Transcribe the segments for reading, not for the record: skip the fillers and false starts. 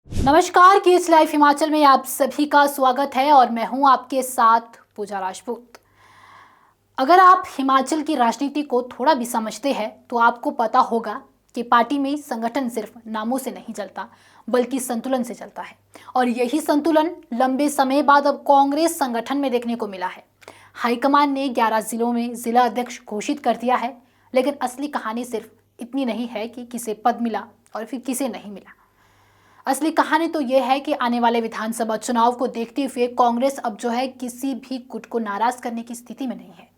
नमस्कार, case live Himachal में आप सभी का स्वागत है और मैं हूं आपके साथ पूजा राजपूत। अगर आप हिमाचल की राजनीति को थोड़ा भी समझते हैं तो आपको पता होगा कि पार्टी में संगठन सिर्फ नामों से नहीं चलता बल्कि संतुलन से चलता है। और यही संतुलन लंबे समय बाद अब कांग्रेस संगठन में देखने को मिला है। हाईकमान ने 11 जिलों में जिला अध्यक्ष घोषित कर दिया है, लेकिन असली कहानी सिर्फ इतनी नहीं है कि किसे पद मिला और फिर किसे नहीं मिला। असली कहानी तो यह है कि आने वाले विधानसभा चुनाव को देखते हुए कांग्रेस अब जो है किसी भी गुट को नाराज करने की स्थिति में नहीं है।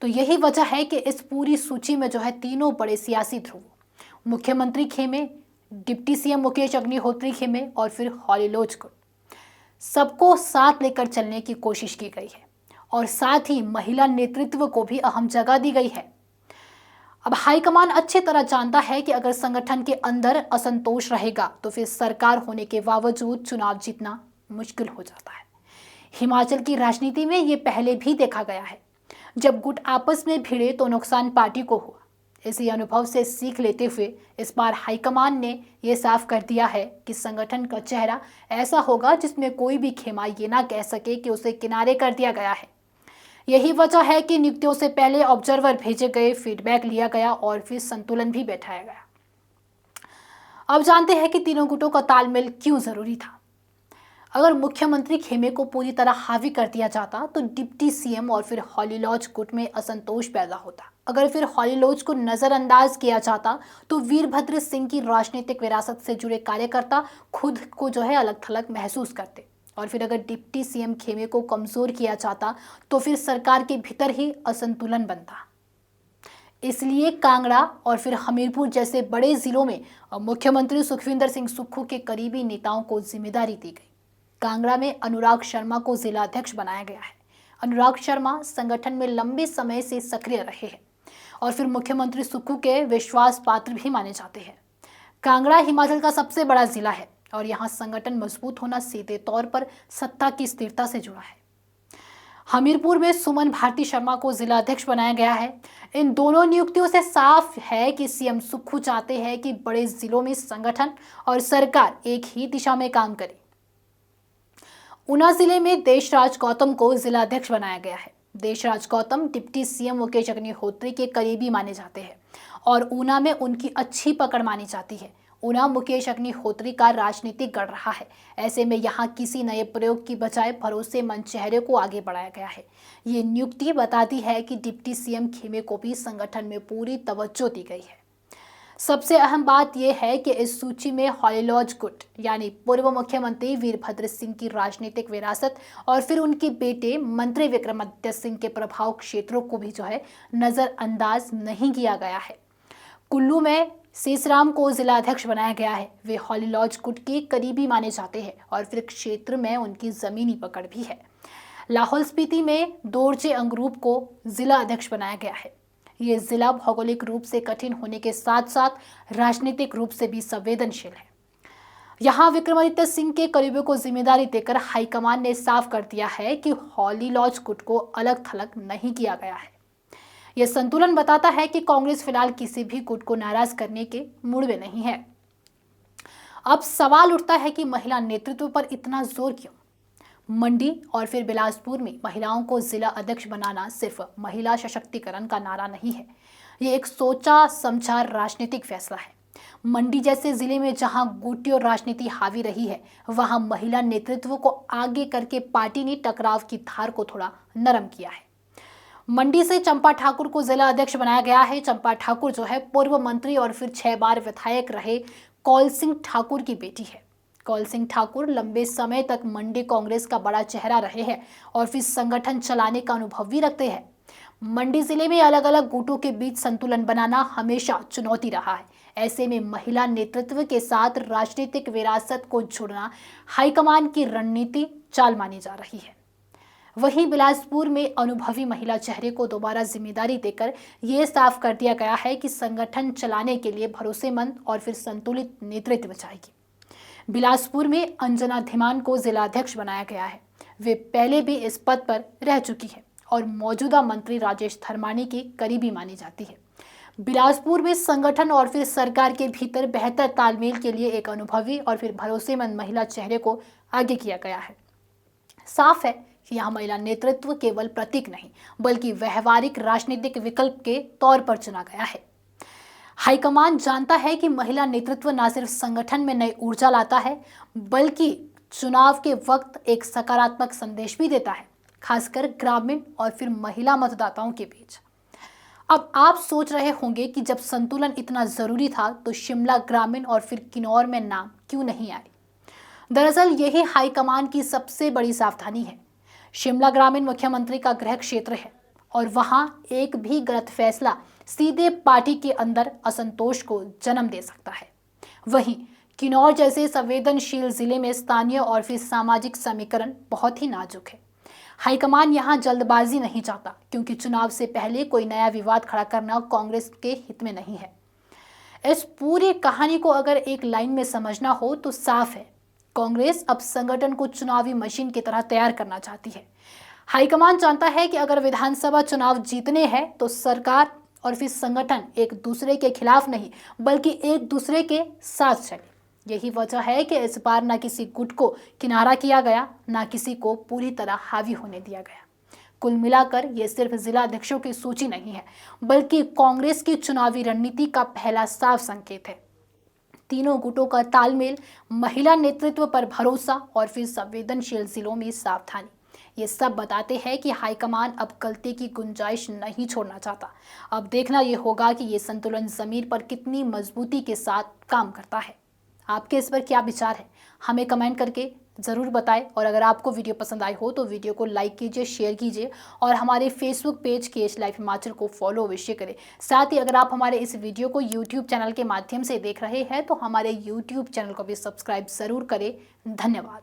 तो यही वजह है कि इस पूरी सूची में जो है तीनों बड़े सियासी ध्रुव, मुख्यमंत्री खेमे, डिप्टी सीएम मुकेश अग्निहोत्री खेमे और फिर हॉलीलॉज गुट, सबको साथ लेकर चलने की कोशिश की गई है और साथ ही महिला नेतृत्व को भी अहम जगह दी गई है। अब हाईकमान अच्छी तरह जानता है कि अगर संगठन के अंदर असंतोष रहेगा तो फिर सरकार होने के बावजूद चुनाव जीतना मुश्किल हो जाता है। हिमाचल की राजनीति में ये पहले भी देखा गया है। जब गुट आपस में भिड़े तो नुकसान पार्टी को हुआ। इसी अनुभव से सीख लेते हुए इस बार हाईकमान ने यह साफ कर दिया है कि संगठन का चेहरा ऐसा होगा जिसमें कोई भी खेमा ये ना कह सके कि उसे किनारे कर दिया गया है। यही वजह है कि नियुक्तियों से पहले ऑब्जर्वर भेजे गए, फीडबैक लिया गया और फिर संतुलन भी बैठाया गया। अब जानते हैं कि तीनों गुटों का तालमेल क्यों जरूरी था। अगर मुख्यमंत्री खेमे को पूरी तरह हावी कर दिया जाता तो डिप्टी सीएम और फिर हॉलीलॉज गुट में असंतोष पैदा होता। अगर फिर हॉलीलॉज को नजरअंदाज किया जाता तो वीरभद्र सिंह की राजनीतिक विरासत से जुड़े कार्यकर्ता खुद को जो है अलग थलग महसूस करते। और फिर अगर डिप्टी सीएम खेमे को कमजोर किया जाता तो फिर सरकार के भीतर ही असंतुलन बनता। इसलिए कांगड़ा और फिर हमीरपुर जैसे बड़े जिलों में मुख्यमंत्री सुखविंदर सिंह सुक्खू के करीबी नेताओं को जिम्मेदारी दी गई। कांगड़ा में अनुराग शर्मा को जिला अध्यक्ष बनाया गया है। अनुराग शर्मा संगठन में लंबे समय से सक्रिय रहे हैं और फिर मुख्यमंत्री सुक्खू के विश्वास पात्र भी माने जाते हैं। कांगड़ा हिमाचल का सबसे बड़ा जिला है और यहाँ संगठन मजबूत होना सीधे तौर पर सत्ता की स्थिरता से जुड़ा है। हमीरपुर में सुमन भारती शर्मा को जिला अध्यक्ष बनाया गया है। इन दोनों नियुक्तियों से साफ है कि सीएम सुक्खू चाहते हैं कि बड़े जिलों में संगठन और सरकार एक ही दिशा में काम करे। ऊना जिले में देशराज गौतम को जिला अध्यक्ष बनाया गया है। देशराज गौतम डिप्टी सीएम मुकेश अग्निहोत्री के करीबी माने जाते हैं और ऊना में उनकी अच्छी पकड़ मानी जाती है। ऊना मुकेश अग्निहोत्री का राजनीतिक गढ़ रहा है। ऐसे में यहाँ किसी नए प्रयोग की बजाय भरोसेमंद चेहरे को आगे बढ़ाया गया है। ये नियुक्ति बताती है कि डिप्टी सीएम खेमे को भी संगठन में पूरी तवज्जो दी गई है। सबसे अहम बात यह है कि इस सूची में हॉलीलॉज गुट यानी पूर्व मुख्यमंत्री वीरभद्र सिंह की राजनीतिक विरासत और फिर उनके बेटे मंत्री विक्रमादित्य सिंह के प्रभाव क्षेत्रों को भी जो है नजरअंदाज नहीं किया गया है। कुल्लू में सीसराम को जिला अध्यक्ष बनाया गया है। वे हॉलीलॉज गुट के करीबी माने जाते हैं और फिर क्षेत्र में उनकी जमीनी पकड़ भी है। लाहौल स्पीति में दोरजे अंगरूप को जिला अध्यक्ष बनाया गया है। ये जिला भौगोलिक रूप से कठिन होने के साथ साथ राजनीतिक रूप से भी संवेदनशील है। यहाँ विक्रमादित्य सिंह के करीबियों को जिम्मेदारी देकर हाईकमान ने साफ कर दिया है कि हॉलीलॉज गुट को अलग थलग नहीं किया गया है। यह संतुलन बताता है कि कांग्रेस फिलहाल किसी भी गुट को नाराज करने के मूड में नहीं है। अब सवाल उठता है कि महिला नेतृत्व पर इतना जोर क्यों? मंडी और फिर बिलासपुर में महिलाओं को जिला अध्यक्ष बनाना सिर्फ महिला सशक्तिकरण का नारा नहीं है, ये एक सोचा समझा राजनीतिक फैसला है। मंडी जैसे जिले में जहां गुटी और राजनीति हावी रही है, वहां महिला नेतृत्व को आगे करके पार्टी ने टकराव की धार को थोड़ा नरम किया है। मंडी से चंपा ठाकुर को जिला अध्यक्ष बनाया गया है। चंपा ठाकुर जो है पूर्व मंत्री और फिर 6 बार विधायक रहे कौल सिंह ठाकुर की बेटी है। कौल सिंह ठाकुर लंबे समय तक मंडी कांग्रेस का बड़ा चेहरा रहे हैं और फिर संगठन चलाने का अनुभव भी रखते हैं। मंडी जिले में अलग अलग गुटों के बीच संतुलन बनाना हमेशा चुनौती रहा है। ऐसे में महिला नेतृत्व के साथ राजनीतिक विरासत को जोड़ना हाईकमान की रणनीति चाल मानी जा रही है। वहीं बिलासपुर में अनुभवी महिला चेहरे को दोबारा जिम्मेदारी देकर यह साफ कर दिया गया है कि संगठन चलाने के लिए भरोसेमंद और फिर संतुलित नेतृत्व चाहिए। बिलासपुर में अंजना धीमान को जिला अध्यक्ष बनाया गया है। वे पहले भी इस पद पर रह चुकी है और मौजूदा मंत्री राजेश धर्मानी की करीबी मानी जाती है। बिलासपुर में संगठन और फिर सरकार के भीतर बेहतर तालमेल के लिए एक अनुभवी और फिर भरोसेमंद महिला चेहरे को आगे किया गया है। साफ है कि यहाँ महिला नेतृत्व केवल प्रतीक नहीं बल्कि व्यवहारिक राजनीतिक विकल्प के तौर पर चुना गया है। हाईकमान जानता है कि महिला नेतृत्व न सिर्फ संगठन में नई ऊर्जा लाता है बल्कि चुनाव के वक्त एक सकारात्मक संदेश भी देता है, खासकर ग्रामीण और फिर महिला मतदाताओं के बीच। अब आप सोच रहे होंगे कि जब संतुलन इतना जरूरी था तो शिमला ग्रामीण और फिर किन्नौर में नाम क्यों नहीं आए। दरअसल यही हाईकमान की सबसे बड़ी सावधानी है। शिमला ग्रामीण मुख्यमंत्री का गृह क्षेत्र है और वहां एक भी गलत फैसला सीधे पार्टी के अंदर असंतोष को जन्म दे सकता है। वहीं किन्नौर जैसे संवेदनशील जिले में स्थानीय और फिर सामाजिक समीकरण बहुत ही नाजुक है। हाईकमान यहां जल्दबाजी नहीं चाहता क्योंकि चुनाव से पहले कोई नया विवाद खड़ा करना कांग्रेस के हित में नहीं है। इस पूरी कहानी को अगर एक लाइन में समझना हो तो साफ है, कांग्रेस अब संगठन को चुनावी मशीन की तरह तैयार करना चाहती है। हाईकमान जानता है कि अगर विधानसभा चुनाव जीतने हैं तो सरकार और फिर संगठन एक दूसरे के खिलाफ नहीं बल्कि एक दूसरे के साथ चले। यही वजह है कि इस बार ना किसी गुट को किनारा किया गया, ना किसी को पूरी तरह हावी होने दिया गया। कुल मिलाकर ये सिर्फ जिला अध्यक्षों की सूची नहीं है बल्कि कांग्रेस की चुनावी रणनीति का पहला साफ संकेत है। तीनों गुटों का तालमेल, महिला नेतृत्व पर भरोसा और फिर संवेदनशील जिलों में सावधानी, ये सब बताते हैं कि हाईकमान अब गलती की गुंजाइश नहीं छोड़ना चाहता। अब देखना ये होगा कि ये संतुलन जमीन पर कितनी मजबूती के साथ काम करता है। आपके इस पर क्या विचार है, हमें कमेंट करके ज़रूर बताएं। और अगर आपको वीडियो पसंद आई हो तो वीडियो को लाइक कीजिए, शेयर कीजिए और हमारे Facebook page KH live Himachal को फॉलो अवश्य करें। साथ ही अगर आप हमारे इस वीडियो को यूट्यूब चैनल के माध्यम से देख रहे हैं तो हमारे यूट्यूब चैनल को भी सब्सक्राइब ज़रूर करें। धन्यवाद।